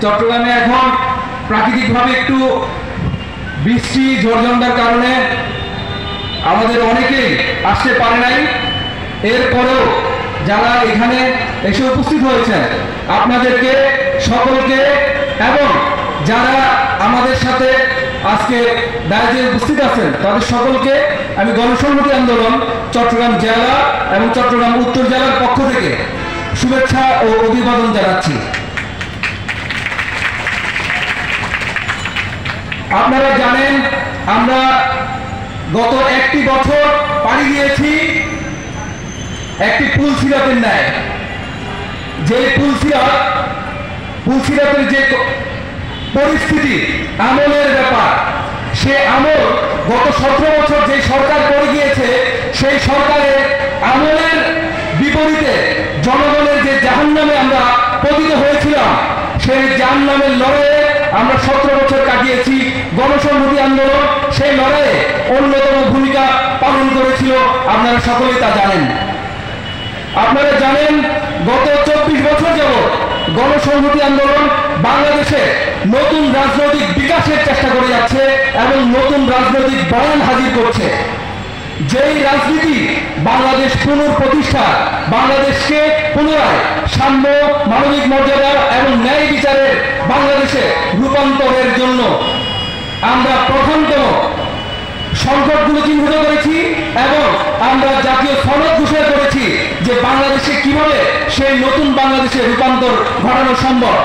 চট্টগ্রামে এখন প্রাকৃতিকভাবে একটু বৃষ্টি ঝড়ঝঞ্ঝার কারণে আমাদের অনেকেই আসতে পারে নাই। এরপরেও যারা এখানে এসে উপস্থিত হয়েছেন আপনাদেরকে সকলকে এবং যারা আমাদের সাথে আজকে দায়িত্বে উপস্থিত আছেন তাদের সকলকে আমি গণসংহতি আন্দোলন চট্টগ্রাম জেলা এবং চট্টগ্রাম উত্তর জেলার পক্ষ থেকে শুভেচ্ছা ও অভিবাদন জানাচ্ছি। আপনারা জানেন আমরা গত একটি বছর পাড়ি দিয়েছি একটি পুলসিরাতের ন্যায়। যে পুলসিরাতের যে পরিস্থিতি আমলের ব্যাপার, সে আমল গত 17 বছর যে সরকার করে গিয়েছে সেই সরকারের আমলের বিপরীতে জনগণের যে জাহান্নামে আমরা পতিত হয়েছিলাম সেই জাহান্নামের লড়াইয়ে আমরা 17 বছর কাটিয়েছি। গণসংহতি আন্দোলন সেই লড়াইয়ে অন্যতম ভূমিকা পালন করেছিল, আপনারা সকলেই তা জানেন। আপনারা জানেন গত 24 বছর যাবৎ গণসংহতি আন্দোলন বাংলাদেশে নতুন রাজনৈতিক বিকাশের চেষ্টা করে যাচ্ছে এবং নতুন রাজনৈতিক বয়ান হাজির করছে। যেই রাজনীতি বাংলাদেশ পুনঃপ্রতিষ্ঠা, বাংলাদেশকে পুনরায় সাম্য, মানবিক মর্যাদা এবং ন্যায় বিচারের বাংলাদেশে রূপান্তরের জন্য আমরা প্রধানতম সংকটগুলো চিহ্নিত করেছি এবং আমরা জাতীয় সনদ ঘোষণা করেছি যে বাংলাদেশে কিভাবে সেই নতুন বাংলাদেশে রূপান্তর ঘটানো সম্ভব।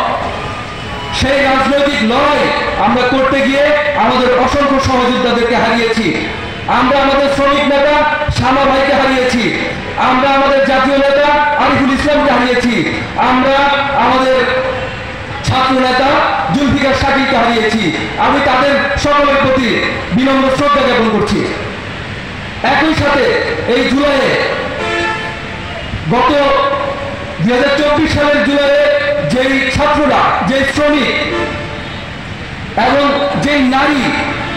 সেই রাজনৈতিক লড়াই আমরা করতে গিয়ে আমাদের অসংখ্য সহযোদ্ধাদেরকে হারিয়েছি। আমরা আমাদের শ্রমিক নেতা শামা ভাইকে হারিয়েছি, আমরা আমাদের জাতীয় নেতা আরিফুল ইসলামকে হারিয়েছি, আমরা আমাদের ছাত্র নেতা জুলফিকার শাকিলকে হারিয়েছি। আমি তাদের সকলের প্রতি বিনম্র শ্রদ্ধা জ্ঞাপন করছি। একই সাথে এই জুলাইয়ে গত 2024 সালের জুলাইয়ে যেই ছাত্ররা, যে শ্রমিক এবং যে নারী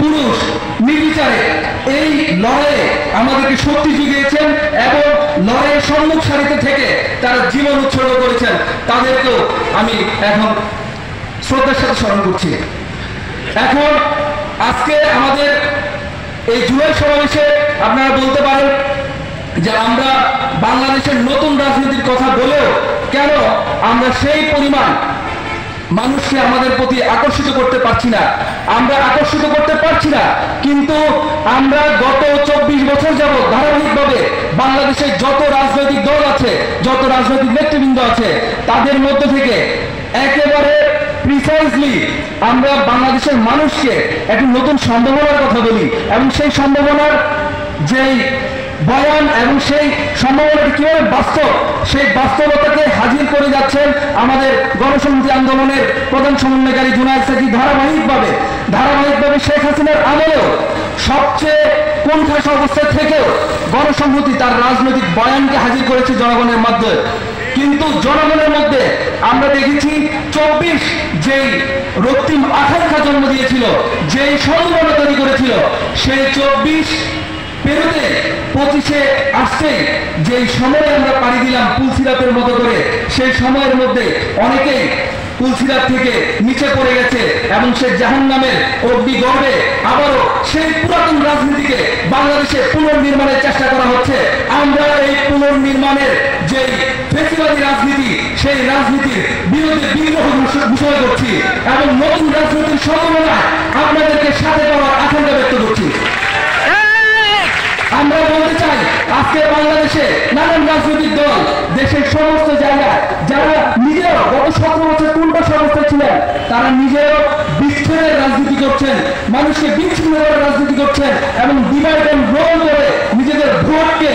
পুরুষ নির্বিচারে এই লড়াইয়ে আমাদেরকে শক্তি জুগিয়েছেন এবং লড়াইয়ের সম্মুখ সারিতে থেকে তারা জীবন উৎসর্গ করেছেন, তাদেরকেও আমি এখন শ্রদ্ধার সাথে স্মরণ করছি। এখন আজকে আমাদের এই জুলাই সমাবেশে আপনারা বলতে পারেন যে আমরা বাংলাদেশের নতুন রাজনীতির কথা বলেও কেন আমরা সেই পরিমাণ মানুষকে আমাদের প্রতি আকর্ষিত করতে পারছি না। আমরা আকর্ষিত করতে পারছি না, কিন্তু আমরা গত 24 বছর যাবৎ ধারাবাহিকভাবে বাংলাদেশের যত রাজনৈতিক দল আছে, যত রাজনৈতিক নেতৃবৃন্দ আছে, তাদের মধ্য থেকে একেবারে প্রিসাইজলি আমরা বাংলাদেশের মানুষকে একটি নতুন সম্ভাবনার কথা বলি এবং সেই সম্ভাবনার যেই বয়ান এবং সেই সম্ভাবনাটি কিভাবে বাস্তব, সেই বাস্তবতাকে হাজির করে যাচ্ছেন আমাদের গণসংহতি আন্দোলনের প্রধান সমন্বয়কারী জুনায়েদ সাকি। ধারাবাহিকভাবে শেখ হাসিনার আমলেও সবচেয়ে কোণঠাসা অবস্থায় থেকেও গণসংহতি তার রাজনৈতিক বয়ানকে হাজির করেছে জনগণের মাধ্যমে। কিন্তু জনগণের মধ্যে আমরা দেখেছি 24 যেই রক্তিম আকাঙ্ক্ষা জন্ম দিয়েছিল, যেই সম্ভাবনা তৈরি করেছিল, সেই 24 পেরোতে 25-এ আসছে যেই সময়ে আমরা পাড়ি দিলাম পুলসিরাতের মতো করে, সেই সময়ের মধ্যে অনেকেই পুলসিরাত থেকে নিচে পড়ে গেছে এবং সে জাহান্নামের অগ্নিগর্ভে আবারও সেই পুরাতন রাজনীতিকে বাংলাদেশে পুনর্নির্মাণের চেষ্টা করা হচ্ছে। আমরা এই পুনর্নির্মাণের যে ফ্যাসিবাদী রাজনীতি, সেই রাজনীতির বিরুদ্ধে বিদ্রোহ ঘোষণা করছি এবং নতুন রাজনীতির সম্ভাবনা আপনাদেরকে সাথে পাওয়ার আকাঙ্ক্ষা ব্যক্ত করছি। আমরা বলতে চাই আজকে বাংলাদেশে নানান রাজনৈতিক দল দেশের সমস্ত জায়গায় যারা নিজেও গত 17 বছর পূর্বাস অবস্থায় ছিলেন, তারা নিজেও বিচ্ছেদের রাজনীতি করছেন, মানুষকে বিচ্ছিন্ন করার রাজনীতি করছেন এবং ডিভাইড এন্ড রোল করে নিজেদের ভোটকে